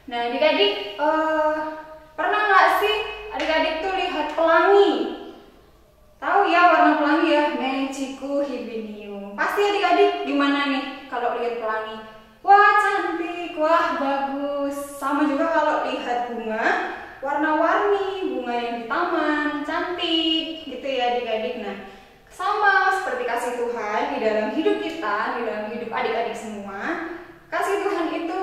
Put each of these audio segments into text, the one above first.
Nah, adik-adik, pernah nggak sih adik-adik tuh lihat pelangi? Tahu ya warna pelangi ya, Mexico Hibernium. Pasti adik-adik gimana nih kalau lihat pelangi? Wah cantik, wah bagus. Sama juga kalau lihat bunga, warna-warni, bunga yang di taman, cantik, gitu ya adik-adik. Nah, sama seperti kasih Tuhan di dalam hidup kita, di dalam hidup adik-adik semua, kasih Tuhan itu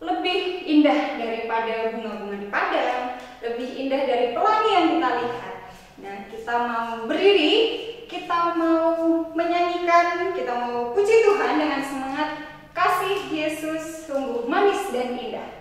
lebih indah daripada bunga-bunga di padang, lebih indah dari pelangi yang kita lihat. Nah, kita mau berdiri, kita mau menyanyikan, kita mau puji Tuhan dengan semangat kasih Yesus sungguh manis dan indah.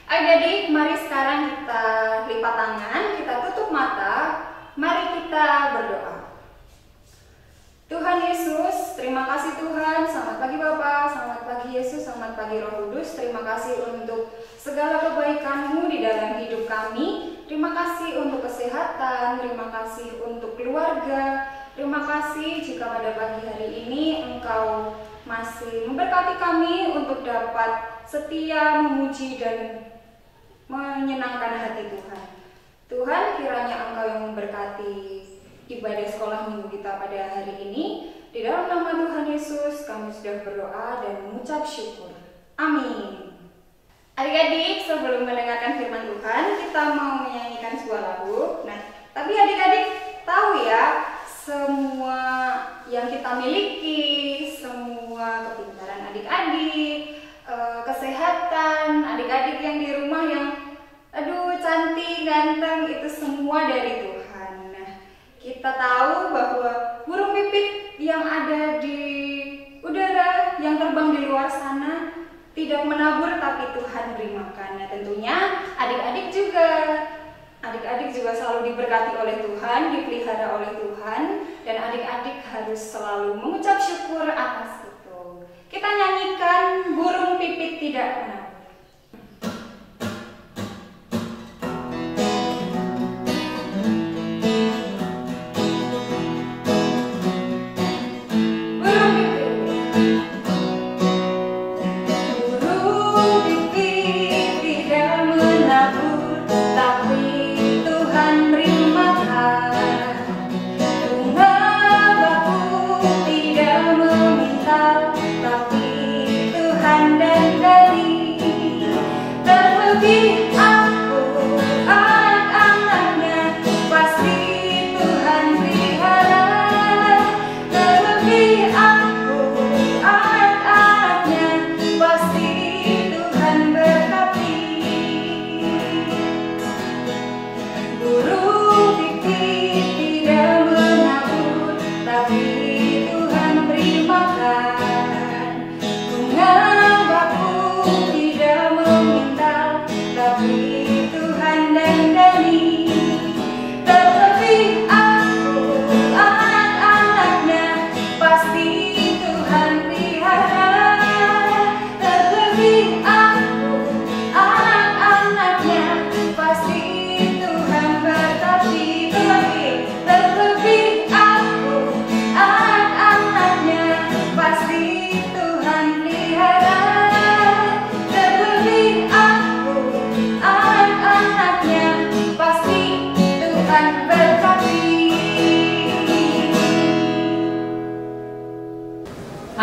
Adik-adik, mari sekarang kita lipat tangan, kita tutup mata, mari kita berdoa. Tuhan Yesus, terima kasih Tuhan, selamat pagi Bapak, selamat pagi Yesus, selamat pagi Roh Kudus. Terima kasih untuk segala kebaikan-Mu di dalam hidup kami. Terima kasih untuk kesehatan, terima kasih untuk keluarga. Terima kasih jika pada pagi hari ini Engkau masih memberkati kami untuk dapat setia memuji dan menyenangkan hati Tuhan. Tuhan, kiranya Engkau yang memberkati ibadah sekolah minggu kita pada hari ini. Di dalam nama Tuhan Yesus kami sudah berdoa dan mengucap syukur. Amin. Adik-adik, sebelum mendengarkan firman Tuhan, kita mau menyanyikan sebuah lagu. Nah, tapi adik-adik tahu ya, semua yang kita miliki, semua kepintaran adik-adik, kesehatan, adik-adik yang di rumah yang cantik, ganteng, itu semua dari Tuhan. Nah, kita tahu bahwa burung pipit yang ada di udara, yang terbang di luar sana, tidak menabur tapi Tuhan beri makan. Nah, tentunya adik-adik juga selalu diberkati oleh Tuhan, dipelihara oleh Tuhan, dan adik-adik harus selalu mengucap syukur atas itu. Kita nyanyikan burung pipit tidak menabur. Bunga baku tidak meminta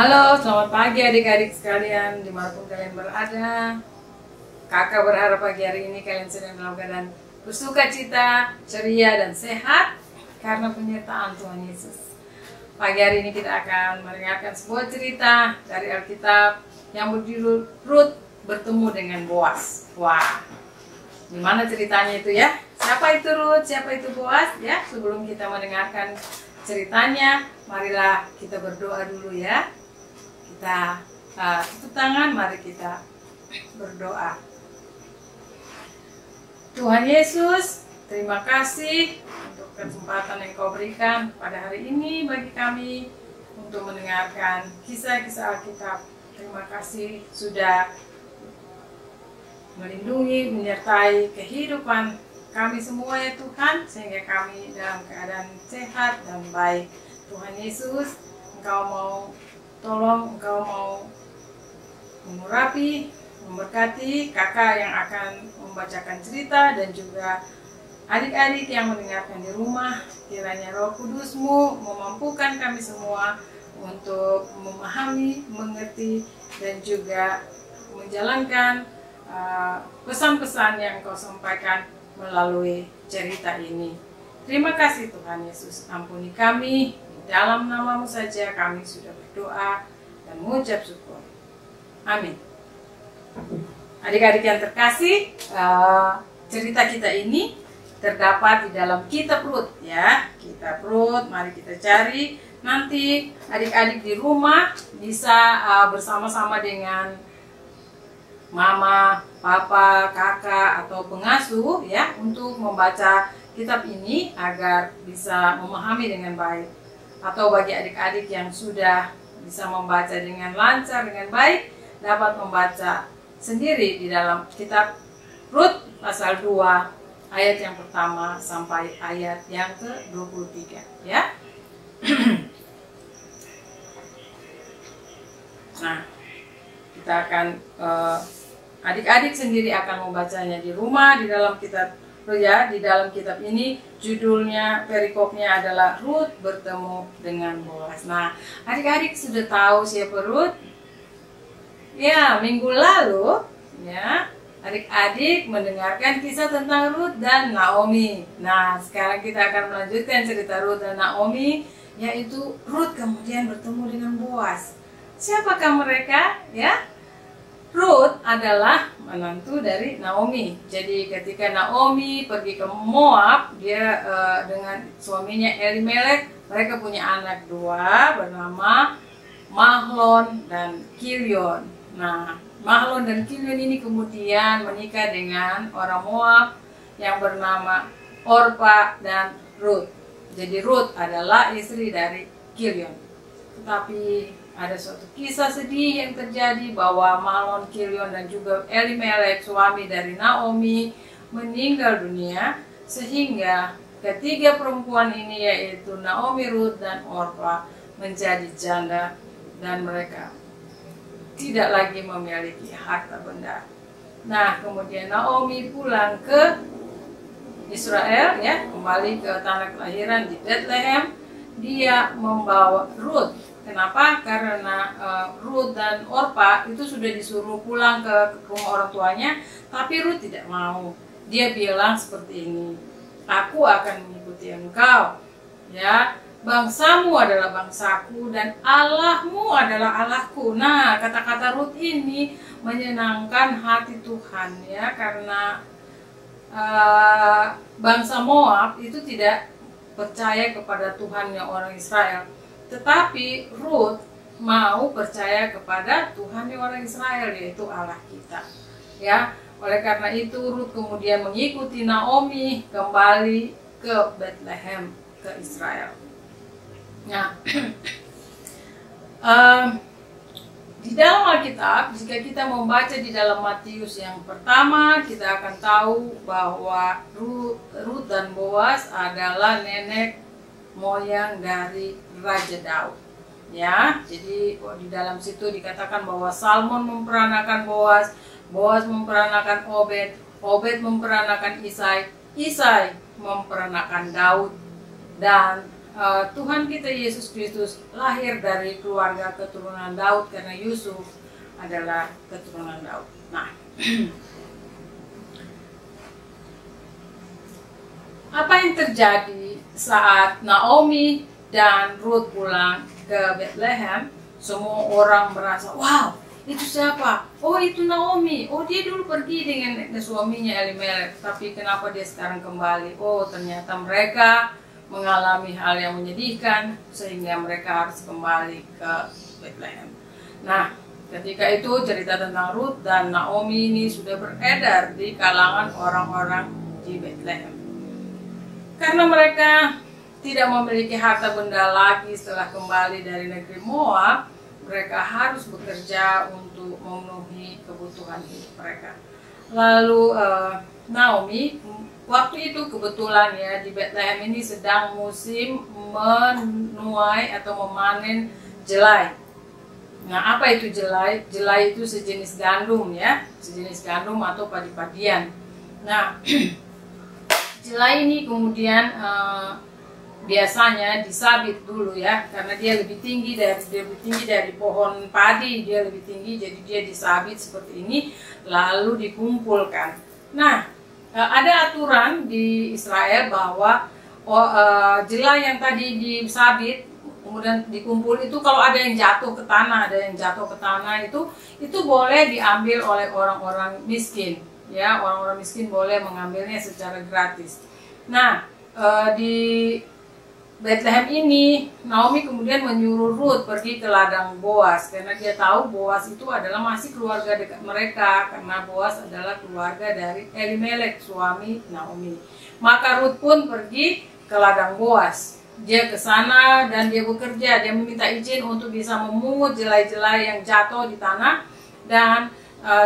Halo, selamat pagi adik-adik sekalian dimanapun kalian berada. Kakak berharap pagi hari ini kalian sedang dalam keadaan bersuka cita, ceria, dan sehat karena penyertaan Tuhan Yesus. Pagi hari ini kita akan mendengarkan sebuah cerita dari Alkitab yang berjudul Rut bertemu dengan Boas. Wah, gimana ceritanya itu ya? Siapa itu Rut? Siapa itu Boas? Ya, sebelum kita mendengarkan ceritanya, marilah kita berdoa dulu ya. Kita tutup tangan, mari kita berdoa. Tuhan Yesus, terima kasih untuk kesempatan yang Kau berikan pada hari ini bagi kami untuk mendengarkan kisah-kisah Alkitab. Terima kasih sudah melindungi, menyertai kehidupan kami semua ya Tuhan, sehingga kami dalam keadaan sehat dan baik. Tuhan Yesus, Engkau mau tolong, Engkau mau mengurapi, memberkati kakak yang akan membacakan cerita dan juga adik-adik yang mendengarkan di rumah. Kiranya Roh Kudus-Mu memampukan kami semua untuk memahami, mengerti, dan juga menjalankan pesan-pesan yang Engkau sampaikan melalui cerita ini. Terima kasih Tuhan Yesus, ampuni kami, di dalam nama-Mu saja kami sudah berdoa dan mengucap syukur. Amin. Adik-adik yang terkasih, cerita kita ini terdapat di dalam kitab Rut ya. Kitab Rut, mari kita cari. Nanti adik-adik di rumah bisa bersama-sama dengan mama, papa, kakak, atau pengasuh ya untuk membaca kitab ini agar bisa memahami dengan baik. Atau bagi adik-adik yang sudah bisa membaca dengan lancar, dengan baik, dapat membaca sendiri di dalam kitab Rut pasal 2 ayat yang pertama sampai ayat yang ke-23 ya. Nah, kita akan adik-adik sendiri akan membacanya di rumah di dalam kitab Rut ya. Di dalam kitab ini judulnya, perikopnya adalah Rut bertemu dengan Boas. Nah, adik-adik sudah tahu siapa Rut? Ya, minggu lalu ya adik-adik mendengarkan kisah tentang Rut dan Naomi. Nah, sekarang kita akan melanjutkan cerita Rut dan Naomi, yaitu Rut kemudian bertemu dengan Boas. Siapakah mereka? Ya, Rut adalah menantu dari Naomi. Jadi ketika Naomi pergi ke Moab, dia dengan suaminya Elimelek, mereka punya anak dua bernama Mahlon dan Kilion. Nah, Mahlon dan Kilion ini kemudian menikah dengan orang Moab yang bernama Orpa dan Rut. Jadi Rut adalah istri dari Kilion. Tetapi ada suatu kisah sedih yang terjadi bahwa Mahlon, Kilion, dan juga Elimelek, suami dari Naomi, meninggal dunia, sehingga ketiga perempuan ini yaitu Naomi, Rut, dan Orpa menjadi janda dan mereka tidak lagi memiliki harta benda. Nah, kemudian Naomi pulang ke Israel ya, kembali ke tanah kelahiran di Bethlehem. Dia membawa Rut. Kenapa? Karena Rut dan Orpa itu sudah disuruh pulang ke rumah orang tuanya, tapi Rut tidak mau. Dia bilang seperti ini, aku akan mengikuti engkau, ya. Bangsamu adalah bangsaku dan Allahmu adalah Allahku. Nah, kata-kata Rut ini menyenangkan hati Tuhan ya, karena bangsa Moab itu tidak percaya kepada Tuhannya orang Israel. Tetapi Rut mau percaya kepada Tuhannya orang Israel, yaitu Allah kita. Ya, oleh karena itu Rut kemudian mengikuti Naomi kembali ke Bethlehem, ke Israel. Nah, di dalam Alkitab, jika kita membaca di dalam Matius yang pertama, kita akan tahu bahwa Rut dan Boas adalah nenek moyang dari Raja Daud. Ya, jadi di dalam situ dikatakan bahwa Salmon memperanakan Boas, Boas memperanakan Obed, Obed memperanakan Isai, Isai memperanakan Daud, dan Tuhan kita Yesus Kristus lahir dari keluarga keturunan Daud karena Yusuf adalah keturunan Daud. Nah, apa yang terjadi saat Naomi dan Ruth pulang ke Bethlehem? Semua orang merasa, wow, itu siapa? Oh, itu Naomi. Oh, dia dulu pergi dengan suaminya Elimelek, tapi kenapa dia sekarang kembali? Oh, ternyata mereka mengalami hal yang menyedihkan sehingga mereka harus kembali ke Bethlehem. Nah, ketika itu cerita tentang Ruth dan Naomi ini sudah beredar di kalangan orang-orang di Bethlehem. Karena mereka tidak memiliki harta benda lagi setelah kembali dari negeri Moab, mereka harus bekerja untuk memenuhi kebutuhan hidup mereka. Lalu Naomi waktu itu kebetulan ya di Bethlehem ini sedang musim menuai atau memanen jelai. Nah, apa itu jelai? Jelai itu sejenis gandum ya, sejenis gandum atau padi-padian. Nah, jelai ini kemudian biasanya disabit dulu ya, karena dia lebih tinggi dari pohon padi, dia lebih tinggi, jadi dia disabit seperti ini lalu dikumpulkan. Nah, ada aturan di Israel bahwa jelai yang tadi disabit kemudian dikumpul itu kalau ada yang jatuh ke tanah, itu boleh diambil oleh orang-orang miskin. Ya, orang-orang miskin boleh mengambilnya secara gratis. Nah, di Bethlehem ini Naomi kemudian menyuruh Ruth pergi ke ladang Boas karena dia tahu Boas itu adalah masih keluarga dekat mereka, karena Boas adalah keluarga dari Elimelek suami Naomi. Maka Ruth pun pergi ke ladang Boas. Dia ke sana dan dia bekerja, dia meminta izin untuk bisa memungut jelai-jelai yang jatuh di tanah, dan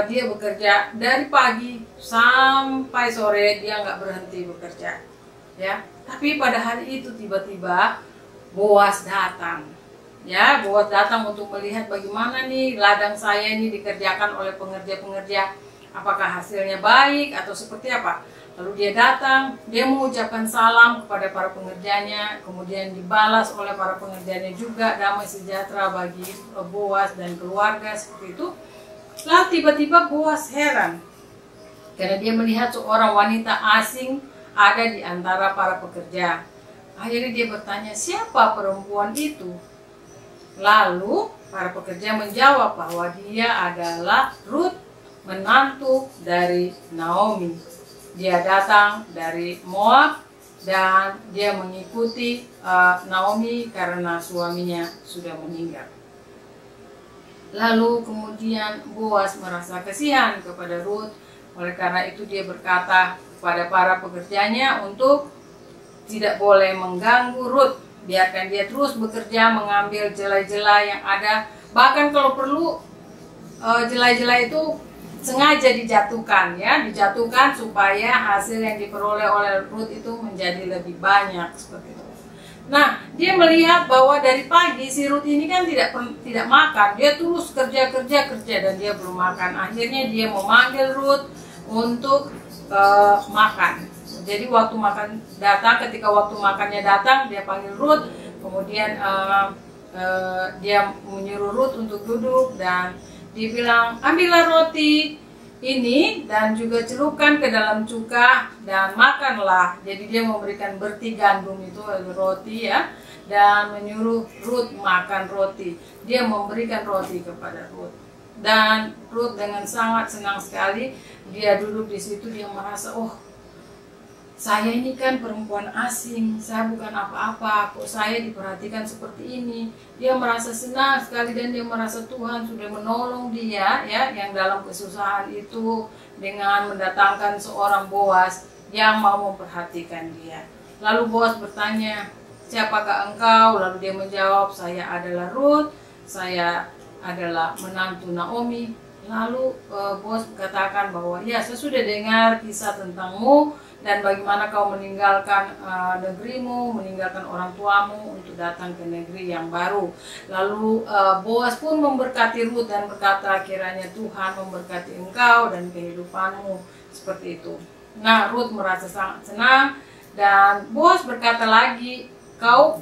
dia bekerja dari pagi sampai sore, dia nggak berhenti bekerja. Ya, tapi pada hari itu tiba-tiba Boas datang. Ya, Boas datang untuk melihat bagaimana nih ladang saya ini dikerjakan oleh pengerja-pengerja. Apakah hasilnya baik atau seperti apa? Lalu dia datang, dia mengucapkan salam kepada para pengerjanya, kemudian dibalas oleh para pengerjanya juga damai sejahtera bagi Boas dan keluarga seperti itu. Lalu tiba-tiba Boas heran karena dia melihat seorang wanita asing ada di antara para pekerja. Akhirnya dia bertanya, siapa perempuan itu? Lalu para pekerja menjawab bahwa dia adalah Ruth, menantu dari Naomi. Dia datang dari Moab dan dia mengikuti Naomi karena suaminya sudah meninggal. Lalu kemudian Boas merasa kasihan kepada Ruth, oleh karena itu dia berkata kepada para pekerjanya untuk tidak boleh mengganggu Ruth, biarkan dia terus bekerja mengambil jelai-jelai yang ada, bahkan kalau perlu jelai-jelai itu sengaja dijatuhkan ya, dijatuhkan supaya hasil yang diperoleh oleh Ruth itu menjadi lebih banyak seperti itu. Nah, dia melihat bahwa dari pagi si Ruth ini kan tidak makan, dia terus kerja dan dia belum makan. Akhirnya dia memanggil Ruth untuk makan. Jadi waktu makan datang, ketika waktu makannya datang, dia panggil Ruth, kemudian dia menyuruh Ruth untuk duduk dan dibilang, ambillah roti ini dan juga celupkan ke dalam cuka dan makanlah. Jadi dia memberikan berti gandum itu roti ya, dan menyuruh Ruth makan roti. Dia memberikan roti kepada Ruth. Dan Ruth dengan sangat senang sekali dia duduk di situ, dia merasa, oh, saya ini kan perempuan asing, saya bukan apa-apa, kok saya diperhatikan seperti ini. Dia merasa senang sekali dan dia merasa Tuhan sudah menolong dia ya, yang dalam kesusahan itu dengan mendatangkan seorang Boas yang mau memperhatikan dia. Lalu Boas bertanya, siapakah engkau? Lalu dia menjawab, saya adalah Ruth, saya adalah menantu Naomi. Lalu Boas berkatakan bahwa ya, saya sudah dengar kisah tentangmu dan bagaimana kau meninggalkan negerimu, meninggalkan orang tuamu untuk datang ke negeri yang baru. Lalu Boas pun memberkati Ruth dan berkata, kiranya Tuhan memberkati engkau dan kehidupanmu, seperti itu. Nah, Ruth merasa sangat senang dan Boas berkata lagi, kau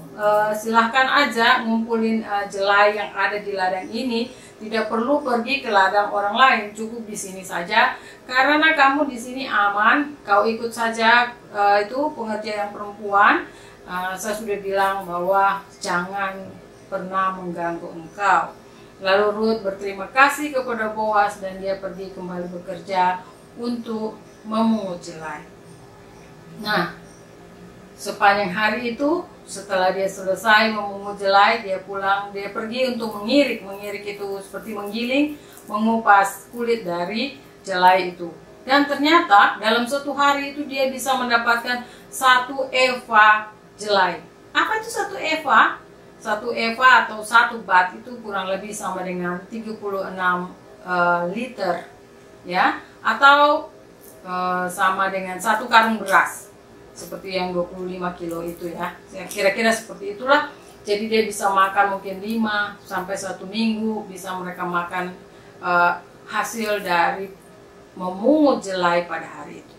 silahkan aja ngumpulin jelai yang ada di ladang ini, tidak perlu pergi ke ladang orang lain, cukup di sini saja karena kamu di sini aman. Kau ikut saja itu pengerja yang perempuan. Saya sudah bilang bahwa jangan pernah mengganggu engkau. Lalu Ruth berterima kasih kepada Boas dan dia pergi kembali bekerja untuk memungut jelai. Nah, sepanjang hari itu setelah dia selesai memungut jelai, dia pulang, dia pergi untuk mengirik. Mengirik itu seperti menggiling, mengupas kulit dari jelai itu. Dan ternyata dalam satu hari itu dia bisa mendapatkan 1 eva jelai. Apa itu 1 eva? 1 eva atau 1 bat itu kurang lebih sama dengan 36 liter, ya, atau sama dengan 1 karung beras, seperti yang 25 kilo itu ya. Kira-kira seperti itulah. Jadi dia bisa makan mungkin 5 sampai 1 minggu, bisa mereka makan hasil dari memungut jelai pada hari itu.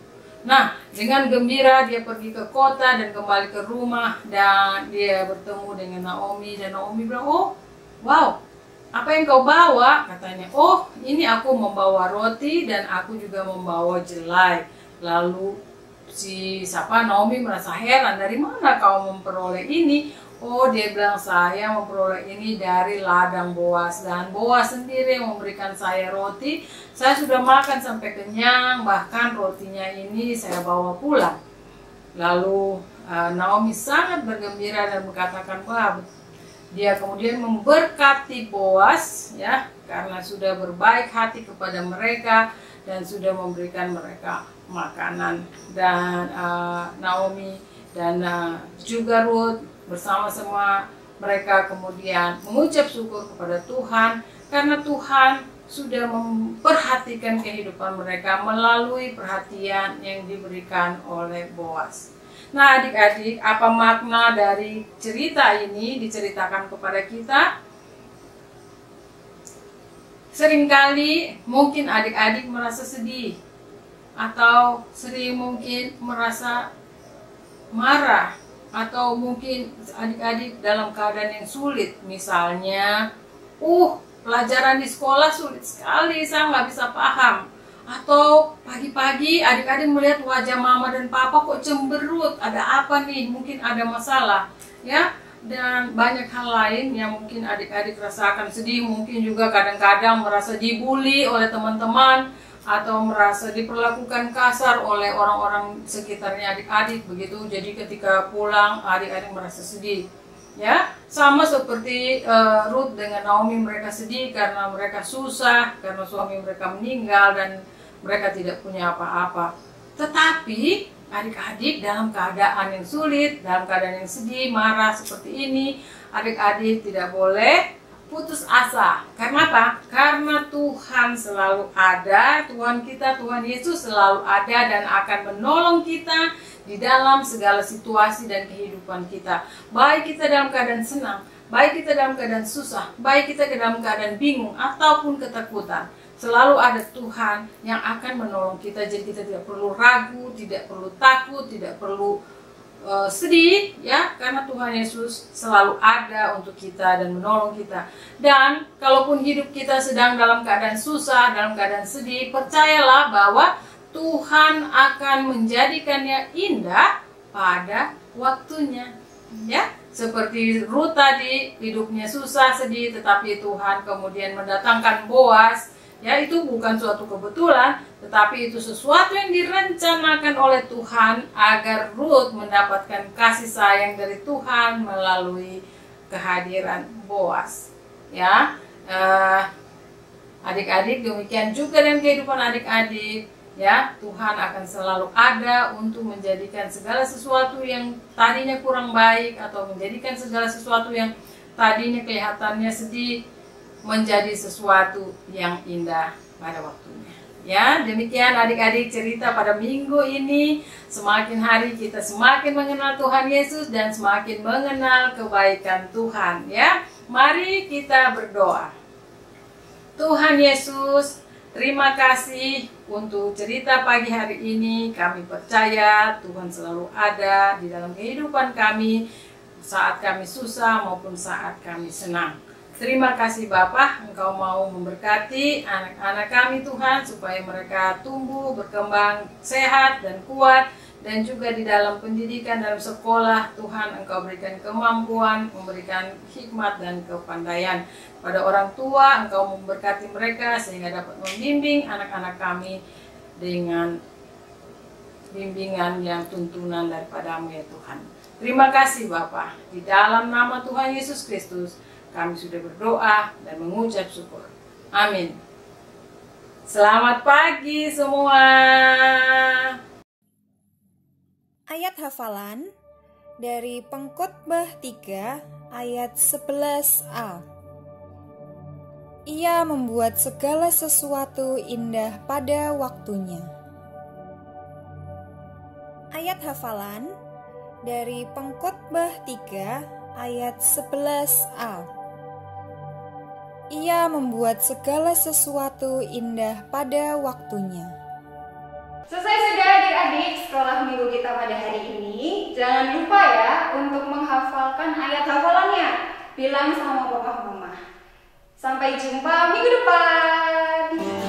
Nah, dengan gembira dia pergi ke kota dan kembali ke rumah dan dia bertemu dengan Naomi dan Naomi bilang, "Oh, wow, apa yang kau bawa?" Katanya, "Oh, ini aku membawa roti dan aku juga membawa jelai." Lalu Naomi merasa heran, "Dari mana kau memperoleh ini?" Oh, dia bilang, "Saya memperoleh ini dari ladang Boas dan Boas sendiri memberikan saya roti. Saya sudah makan sampai kenyang, bahkan rotinya ini saya bawa pulang." Lalu Naomi sangat bergembira dan mengatakan, "Wah," dia kemudian memberkati Boas ya, karena sudah berbaik hati kepada mereka dan sudah memberikan mereka makanan. Dan Naomi dan juga Ruth bersama-sama mereka kemudian mengucap syukur kepada Tuhan karena Tuhan sudah memperhatikan kehidupan mereka melalui perhatian yang diberikan oleh Boas. Nah, adik-adik, apa makna dari cerita ini diceritakan kepada kita? Seringkali mungkin adik-adik merasa sedih atau sering mungkin merasa marah, atau mungkin adik-adik dalam keadaan yang sulit. Misalnya, pelajaran di sekolah sulit sekali, saya nggak bisa paham. Atau pagi-pagi adik-adik melihat wajah mama dan papa kok cemberut, ada apa nih, mungkin ada masalah ya. Dan banyak hal lain yang mungkin adik-adik rasakan sedih. Mungkin juga kadang-kadang merasa dibully oleh teman-teman atau merasa diperlakukan kasar oleh orang-orang sekitarnya adik-adik begitu. Jadi ketika pulang adik-adik merasa sedih ya, sama seperti Ruth dengan Naomi, mereka sedih karena mereka susah, karena suami mereka meninggal dan mereka tidak punya apa-apa. Tetapi adik-adik dalam keadaan yang sulit, dalam keadaan yang sedih, marah seperti ini, adik-adik tidak boleh putus asa. Karena apa? Karena Tuhan selalu ada, Tuhan kita, Tuhan Yesus selalu ada dan akan menolong kita di dalam segala situasi dan kehidupan kita. Baik kita dalam keadaan senang, baik kita dalam keadaan susah, baik kita dalam keadaan bingung ataupun ketakutan. Selalu ada Tuhan yang akan menolong kita. Jadi kita tidak perlu ragu, tidak perlu takut, tidak perlu sedih ya, karena Tuhan Yesus selalu ada untuk kita dan menolong kita. Dan kalaupun hidup kita sedang dalam keadaan susah, dalam keadaan sedih, percayalah bahwa Tuhan akan menjadikannya indah pada waktunya ya. Seperti Ruth tadi, hidupnya susah, sedih, tetapi Tuhan kemudian mendatangkan Boas. Ya, itu bukan suatu kebetulan, tetapi itu sesuatu yang direncanakan oleh Tuhan agar Ruth mendapatkan kasih sayang dari Tuhan melalui kehadiran Boas. Ya, adik-adik, demikian juga dengan kehidupan adik-adik. Ya, Tuhan akan selalu ada untuk menjadikan segala sesuatu yang tadinya kurang baik atau menjadikan segala sesuatu yang tadinya kelihatannya sedih menjadi sesuatu yang indah pada waktunya. Ya, demikian adik-adik cerita pada minggu ini. Semakin hari kita semakin mengenal Tuhan Yesus dan semakin mengenal kebaikan Tuhan ya. Mari kita berdoa. Tuhan Yesus, terima kasih untuk cerita pagi hari ini. Kami percaya Tuhan selalu ada di dalam kehidupan kami. saat kami susah maupun saat kami senang. Terima kasih Bapa, Engkau mau memberkati anak-anak kami Tuhan, supaya mereka tumbuh, berkembang, sehat dan kuat. Dan juga di dalam pendidikan, dalam sekolah, Tuhan Engkau berikan kemampuan, memberikan hikmat dan kepandaian. Pada orang tua, Engkau memberkati mereka sehingga dapat membimbing anak-anak kami dengan bimbingan yang tuntunan daripada-Mu ya Tuhan. Terima kasih Bapa. Di dalam nama Tuhan Yesus Kristus, kami sudah berdoa dan mengucap syukur. Amin. Selamat pagi semua. Ayat hafalan dari Pengkhotbah 3 ayat 11a. Ia membuat segala sesuatu indah pada waktunya. Ayat hafalan dari Pengkhotbah 3 ayat 11a. Ia membuat segala sesuatu indah pada waktunya. Selesai sudah adik-adik sekolah minggu kita pada hari ini. Jangan lupa ya untuk menghafalkan ayat hafalannya. Bilang sama papa mama. Sampai jumpa minggu depan.